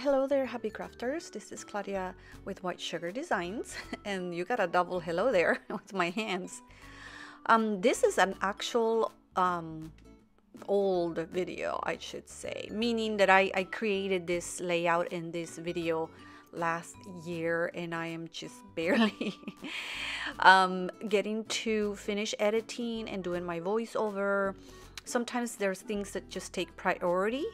Hello there, happy crafters. This is Claudia with White Sugar Designs, and you got a double hello there with my hands. This is an actual old video, I should say, meaning that I created this layout in this video last year, and I am just barely getting to finish editing and doing my voiceover. Sometimes there's things that just take priority,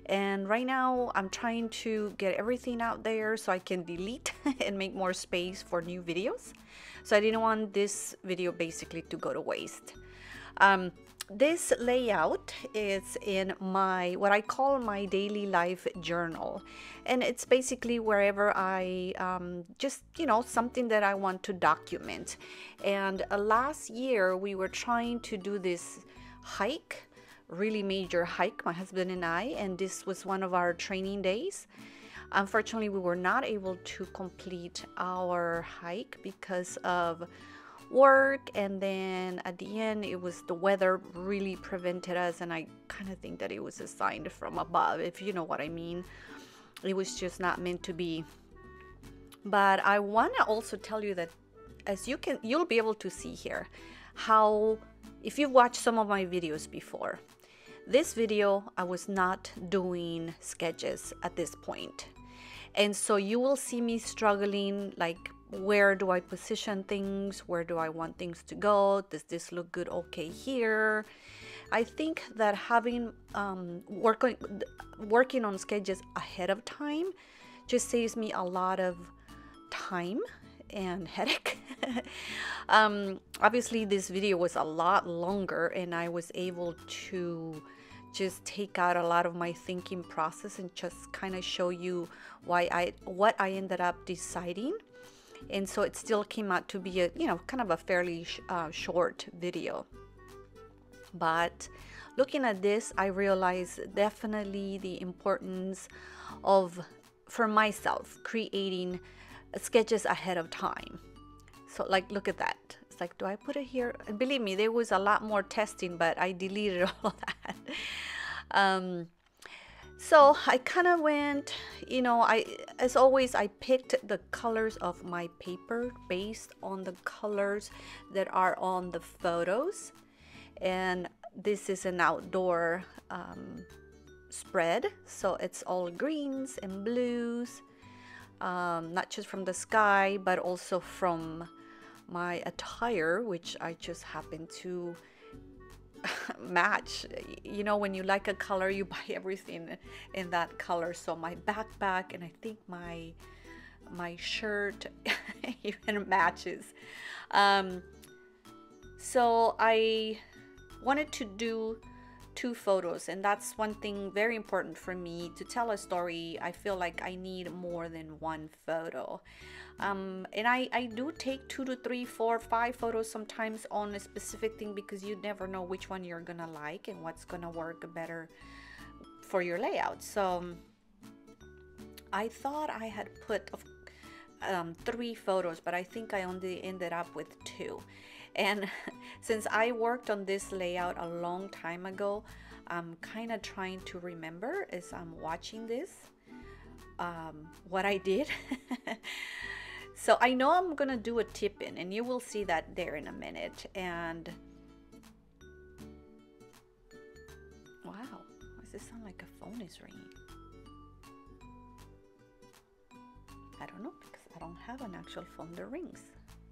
and right now I'm trying to get everything out there so I can delete and make more space for new videos. So I didn't want this video basically to go to waste. This layout is in my what I call my daily life journal, and it's basically wherever I just, you know, something that I want to document. And last year we were trying to do this hike, really major hike, my husband and I, and this was one of our training days. Unfortunately, we were not able to complete our hike because of work, and then at the end it was the weather really prevented us, and I kind of think that it was a sign from above, if you know what I mean. It was just not meant to be. But I want to also tell you that as you'll be able to see here how, if you've watched some of my videos before, this video I was not doing sketches at this point, and so you will see me struggling, like, where do I position things, where do I want things to go, does this look good okay here. I think that having working on sketches ahead of time just saves me a lot of time and headache. Obviously this video was a lot longer, and I was able to just take out a lot of my thinking process and just kind of show you what I ended up deciding. And so it still came out to be a, you know, kind of a fairly short video. But looking at this, I realized definitely the importance of, for myself, creating sketches ahead of time. So, like, look at that. It's like, do I put it here? And believe me, there was a lot more testing, but I deleted all of that. So I kind of went, you know, as always, I picked the colors of my paper based on the colors that are on the photos. And this is an outdoor spread, so it's all greens and blues, not just from the sky, but also from my attire, which I just happen to match. You know, when you like a color, you buy everything in that color. So my backpack, and I think my shirt even matches. So I wanted to do 2 photos, and that's one thing very important for me. To tell a story, I feel like I need more than 1 photo. And I do take 2 to 3, 4, 5 photos sometimes on a specific thing, because you never know which one you're gonna like and what's gonna work better for your layout. So I thought I had put 3 photos, but I think I only ended up with 2. And since I worked on this layout a long time ago, I'm kind of trying to remember as I'm watching this what I did. So I know I'm gonna do a tip-in, and you will see that there in a minute. And wow, why does this sound like a phone is ringing? I don't know, because I don't have an actual phone that rings.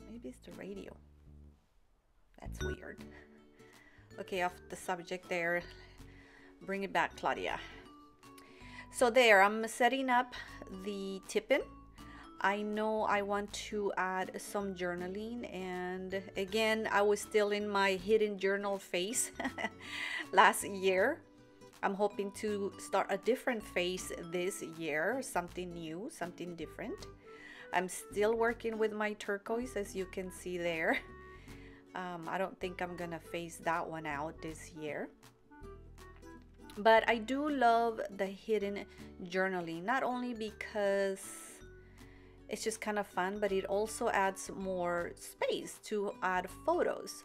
Maybe it's the radio. That's weird. Okay, off the subject there. Bring it back, Claudia. So there, I'm setting up the tip-in. I know I want to add some journaling, and again, I was still in my hidden journal phase last year. I'm hoping to start a different phase this year, something new, something different. I'm still working with my turquoise, as you can see there. I don't think I'm gonna phase that one out this year. But I do love the hidden journaling, not only because it's just kind of fun, but it also adds more space to add photos.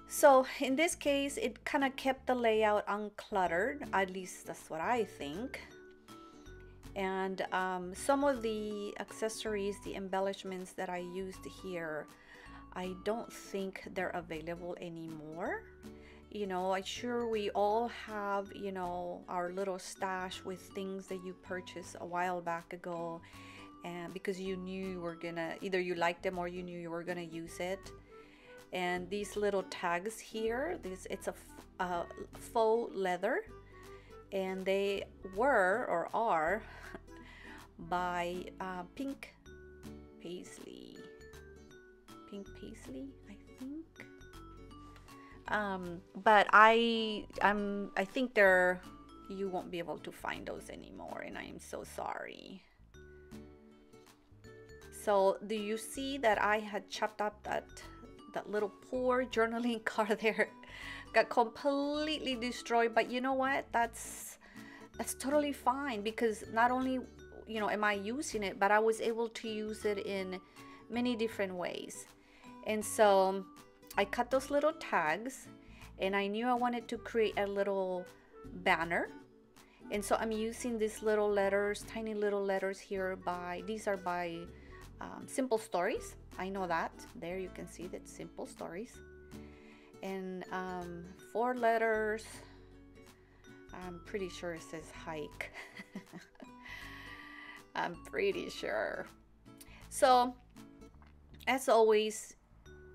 So in this case, it kind of kept the layout uncluttered, at least that's what I think. And some of the accessories, the embellishments that I used here, I don't think they're available anymore. You know, I'm sure we all have, you know, our little stash with things that you purchased a while back ago, and because you knew you were gonna, either you liked them or you knew you were gonna use it. And these little tags here, it's a faux leather, and they were or are by Pink Paisley, I think. But I think you won't be able to find those anymore, and I am so sorry. So do you see that I had chopped up that little poor journaling card there? Got completely destroyed, but you know what? That's totally fine, because not only, you know, am I using it, but I was able to use it in many different ways. And so I cut those little tags, and I knew I wanted to create a little banner. And so I'm using these little letters, tiny little letters here these are by Simple Stories. I know that. There you can see that, Simple Stories. And 4 letters. I'm pretty sure it says hike. I'm pretty sure. So as always,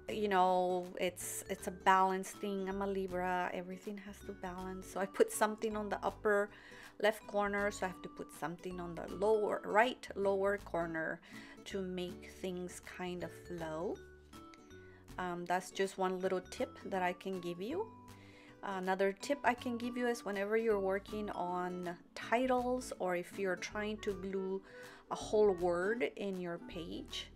you know, it's a balance thing. I'm a Libra. Everything has to balance. So I put something on the upper left corner, so I have to put something on the right lower corner to make things kind of flow. That's just one little tip that I can give you. Another tip I can give you is whenever you're working on titles, or if you're trying to glue a whole word in your page,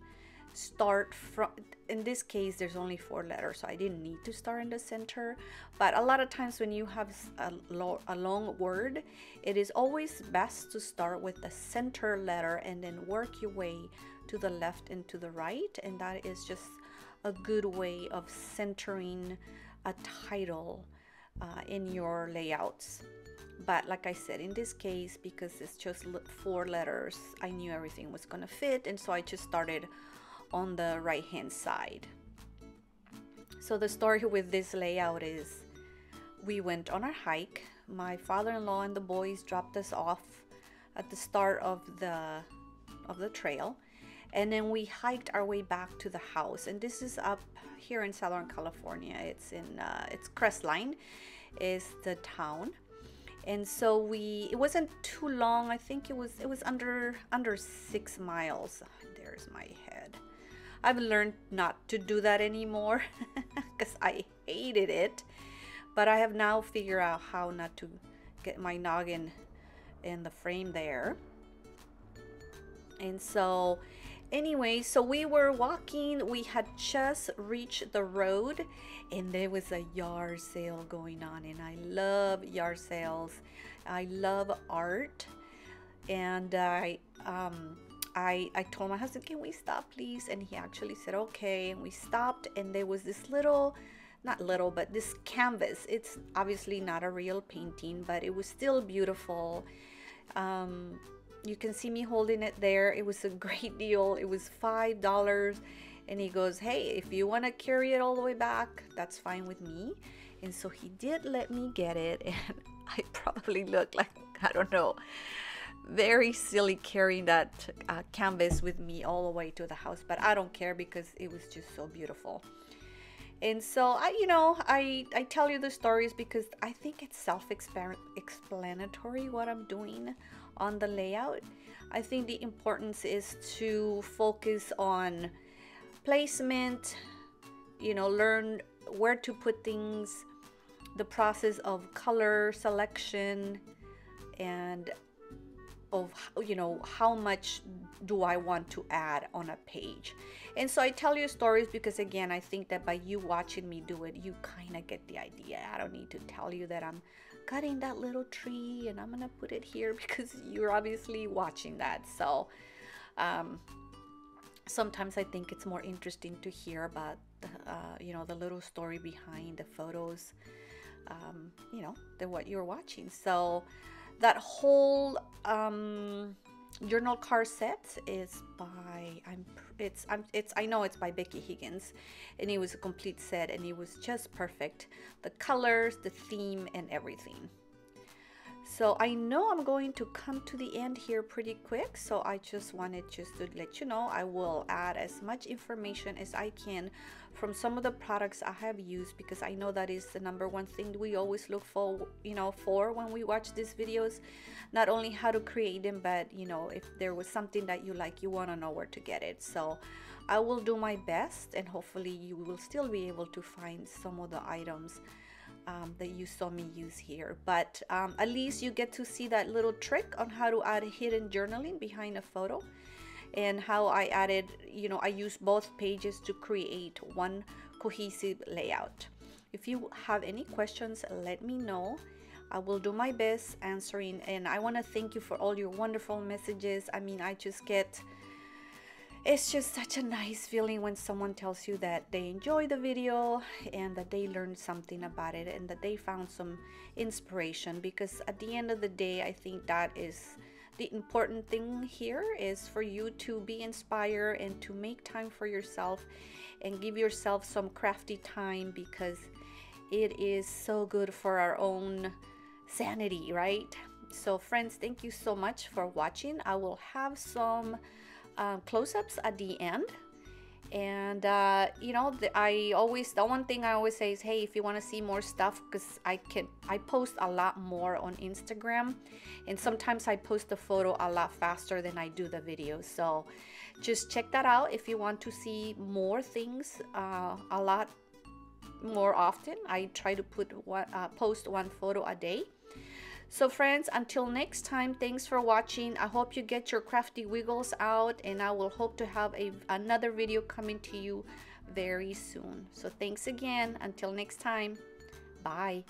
start from, in this case there's only 4 letters, so I didn't need to start in the center. But a lot of times when you have a long word, it is always best to start with the center letter and then work your way to the left and to the right, and that is just a good way of centering a title in your layouts. But like I said, in this case, because it's just 4 letters, I knew everything was gonna fit, and so I just started on the right hand side. So the story with this layout is, we went on our hike. My father-in-law and the boys dropped us off at the start of the trail, and then we hiked our way back to the house. And this is up here in Southern California. It's in it's Crestline is the town. And so it wasn't too long. I think it was under 6 miles. There's my head. I've learned not to do that anymore because I hated it, but I have now figured out how not to get my noggin in the frame there. And so anyway, so we were walking, we had just reached the road, and there was a yard sale going on, and I love yard sales. I love art. And I told my husband, can we stop please? And he actually said okay, and we stopped, and there was this little, not little, but this canvas. It's obviously not a real painting, but it was still beautiful. You can see me holding it there. It was a great deal. It was $5, and he goes, hey, if you want to carry it all the way back, that's fine with me. And so he did let me get it, and I probably look like, I don't know, very silly carrying that canvas with me all the way to the house, but I don't care because it was just so beautiful. And so I tell you the stories because I think it's self-explanatory what I'm doing on the layout. I think the importance is to focus on placement, learn where to put things, the process of color selection, and of how much do I want to add on a page. And so I tell you stories because, again, I think that by you watching me do it, you kind of get the idea. I don't need to tell you that I'm cutting that little tree and I'm gonna put it here because you're obviously watching that. So sometimes I think it's more interesting to hear about the little story behind the photos, than what you're watching. So that whole journal card set is by I know it's by Becky Higgins, and it was a complete set and it was just perfect. The colors, the theme, and everything. So I know I'm going to come to the end here pretty quick, so I just wanted to let you know I will add as much information as I can from some of the products I have used, because I know that is the #1 thing we always look for, for when we watch these videos. Not only how to create them, but if there was something that you like, you want to know where to get it. So I will do my best, and hopefully you will still be able to find some of the items that you saw me use here. But at least you get to see that little trick on how to add hidden journaling behind a photo, and how I added, I used both pages to create one cohesive layout. If you have any questions, let me know. I will do my best answering, and I want to thank you for all your wonderful messages. I mean, it's just such a nice feeling when someone tells you that they enjoy the video and that they learned something about it and that they found some inspiration, because at the end of the day, I think that is the important thing here, is for you to be inspired and to make time for yourself and give yourself some crafty time, because it is so good for our own sanity, right? So friends, thank you so much for watching. I will have some close-ups at the end, and the one thing I always say is, hey, if you want to see more stuff, because I post a lot more on Instagram, and sometimes I post the photo a lot faster than I do the video. So just check that out if you want to see more things a lot more often. I try to post one photo a day. So friends, until next time, thanks for watching. I hope you get your crafty wiggles out, and I will hope to have another video coming to you very soon. So thanks again. Until next time, bye.